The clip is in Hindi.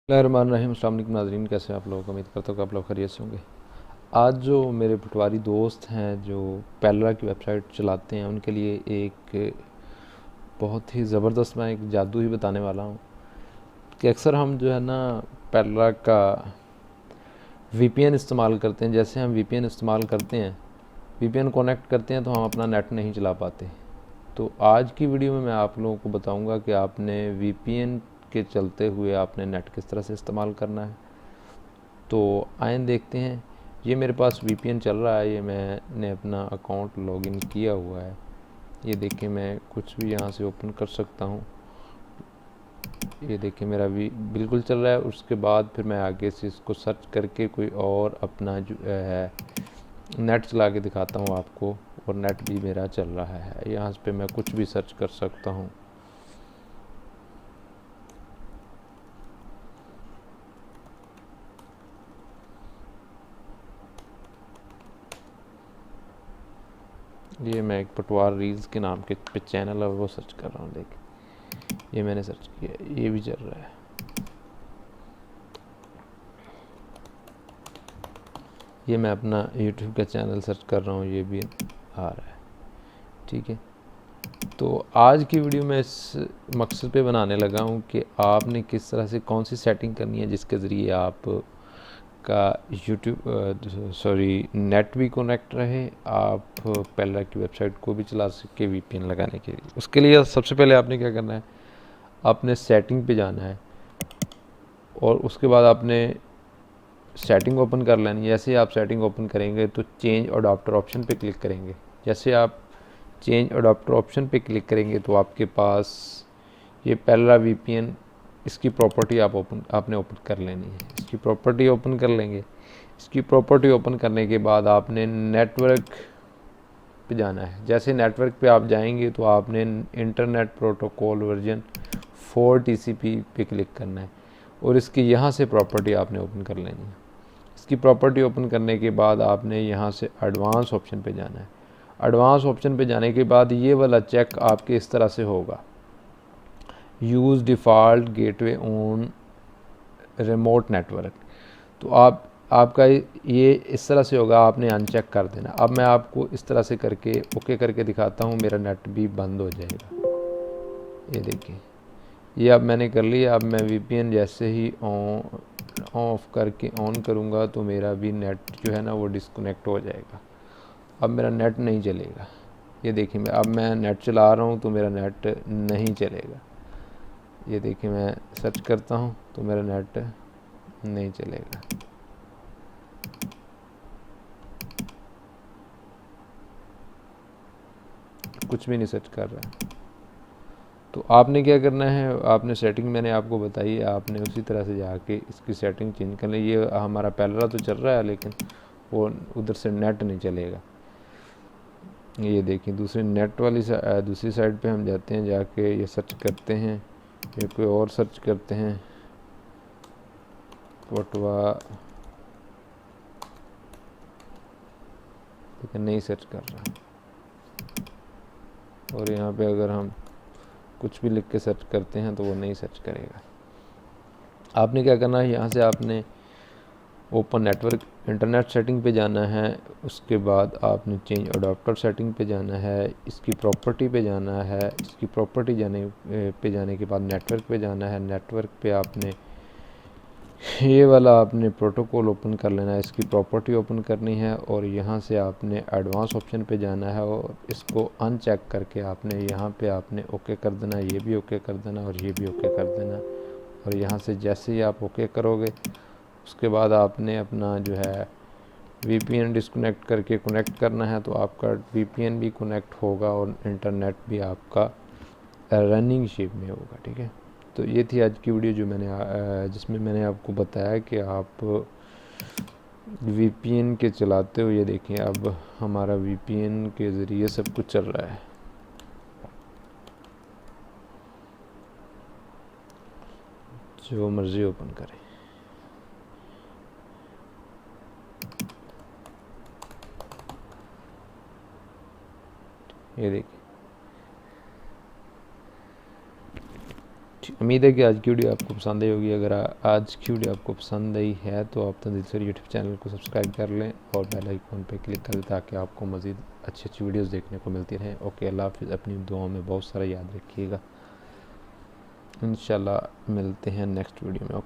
बिस्मिल्लाहिर्रहमानिर्रहीम। अस्सलाम वालेकुम नाज़रीन, कैसे हैं आप लोग? उम्मीद करता हूँ कि आप लोग खैरियत से होंगे। आज जो मेरे पटवारी दोस्त हैं जो पेलरा की वेबसाइट चलाते हैं, उनके लिए एक बहुत ही ज़बरदस्त मैं एक जादू ही बताने वाला हूँ कि अक्सर हम जो है ना पेलरा का वीपीएन इस्तेमाल करते हैं। जैसे हम वीपीएन इस्तेमाल करते हैं, वीपीएन कनेक्ट करते हैं तो हम अपना नेट नहीं चला पाते। तो आज की वीडियो में मैं आप लोगों को बताऊंगा कि आपने वीपीएन के चलते हुए आपने नेट किस तरह से इस्तेमाल करना है। तो आइए देखते हैं। ये मेरे पास वीपीएन चल रहा है, ये मैंने अपना अकाउंट लॉगिन किया हुआ है। ये देखिए, मैं कुछ भी यहाँ से ओपन कर सकता हूँ। ये देखिए मेरा भी बिल्कुल चल रहा है। उसके बाद फिर मैं आगे से इसको सर्च करके कोई और अपना जो है नेट चला के दिखाता हूँ आपको, और नेट भी मेरा चल रहा है। यहाँ पे मैं कुछ भी सर्च कर सकता हूँ। ये मैं एक पटवार रील्स के नाम के पे चैनल है वो सर्च कर रहा हूँ। देखिए ये मैंने सर्च किया, ये भी चल रहा है। ये मैं अपना यूट्यूब का चैनल सर्च कर रहा हूँ, ये भी आ रहा है। ठीक है, तो आज की वीडियो में इस मकसद पे बनाने लगा हूँ कि आपने किस तरह से कौन सी सेटिंग करनी है जिसके ज़रिए आप का नेट भी कनेक्ट रहे, आप पेलरा की वेबसाइट को भी चला सके वीपीएन लगाने के लिए। उसके लिए सबसे पहले आपने क्या करना है, आपने सेटिंग पे जाना है और उसके बाद आपने सेटिंग ओपन कर लेनी है। जैसे आप सेटिंग ओपन करेंगे तो चेंज अडॉप्टर ऑप्शन पे क्लिक करेंगे। जैसे आप चेंज अडॉप्टर ऑप्शन पे क्लिक करेंगे तो आपके पास ये पेलरा वीपीएन, इसकी प्रॉपर्टी आपने ओपन कर लेनी है। इसकी प्रॉपर्टी ओपन कर लेंगे। इसकी प्रॉपर्टी ओपन करने के बाद आपने नेटवर्क पे जाना है। जैसे नेटवर्क पे आप जाएंगे तो आपने इंटरनेट प्रोटोकॉल वर्जन 4 टीसीपी पे क्लिक करना है और इसकी यहाँ से प्रॉपर्टी आपने ओपन कर लेनी है। इसकी प्रॉपर्टी ओपन करने के बाद आपने यहाँ से एडवांस ऑप्शन पे जाना है। एडवांस ऑप्शन पे जाने के बाद ये वाला चेक आपके इस तरह से होगा, use default gateway on remote network. तो आपका ये इस तरह से होगा, आपने अनचेक कर देना। अब मैं आपको इस तरह से करके ओके करके दिखाता हूँ, मेरा नेट भी बंद हो जाएगा। ये देखिए, ये अब मैंने कर लिया। अब मैं वीपीएन जैसे ही ऑफ करके ऑन करूँगा तो मेरा भी नेट जो है ना वो डिस्कनेक्ट हो जाएगा। अब मेरा नेट नहीं चलेगा। ये देखिए, अब मैं नेट चला रहा हूँ तो मेरा नेट नहीं चलेगा। ये देखिए, मैं सर्च करता हूँ तो मेरा नेट नहीं चलेगा। कुछ भी नहीं सर्च कर रहा। तो आपने क्या करना है, आपने सेटिंग मैंने आपको बताई है, आपने उसी तरह से जाके इसकी सेटिंग चेंज कर ली। ये हमारा पेलरा तो चल रहा है लेकिन वो उधर से नेट नहीं चलेगा। ये देखिए, दूसरी साइड पे हम जाते हैं, जाके ये सर्च करते हैं, ये कोई और सर्च करते हैं, पटवा, लेकिन नहीं सर्च कर रहा। और यहाँ पे अगर हम कुछ भी लिख के सर्च करते हैं तो वो नहीं सर्च करेगा। आपने क्या करना है, यहाँ से आपने ओपन नेटवर्क इंटरनेट सेटिंग पे जाना है। उसके बाद आपने चेंज अडॉप्टर सेटिंग पे जाना है, इसकी प्रॉपर्टी पे जाना है। इसकी प्रॉपर्टी जाने के बाद नेटवर्क पे जाना है। नेटवर्क पे आपने ये वाला आपने प्रोटोकॉल ओपन कर लेना है, इसकी प्रॉपर्टी ओपन करनी है और यहाँ से आपने एडवांस ऑप्शन पे जाना है और इसको अनचेक करके आपने यहाँ पे आपने ओके कर देना। ये भी ओके कर देना और ये भी ओके कर देना। और यहाँ से जैसे ही आप ओके करोगे उसके बाद आपने अपना जो है वीपीएन डिस्कनेक्ट करके कनेक्ट करना है, तो आपका वीपीएन भी कनेक्ट होगा और इंटरनेट भी आपका रनिंग शेप में होगा। ठीक है, तो ये थी आज की वीडियो जिसमें मैंने आपको बताया कि आप वीपीएन के चलाते हो। ये देखिए, अब हमारा वीपीएन के ज़रिए सब कुछ चल रहा है। जो मर्ज़ी ओपन करें। ये देखिए, उम्मीद है कि आज की वीडियो आपको पसंद आई होगी। अगर आज की वीडियो आपको पसंद आई है तो आप तंजील सर यूट्यूब चैनल को सब्सक्राइब कर लें और बेल आइकॉन पे क्लिक कर लें ताकि आपको मज़ीद अच्छी अच्छी वीडियोस देखने को मिलती रहें। ओके, अल्लाह हाफ़िज़। अपनी दुआओं में बहुत सारा याद रखिएगा। इंशाल्लाह मिलते हैं नेक्स्ट वीडियो में।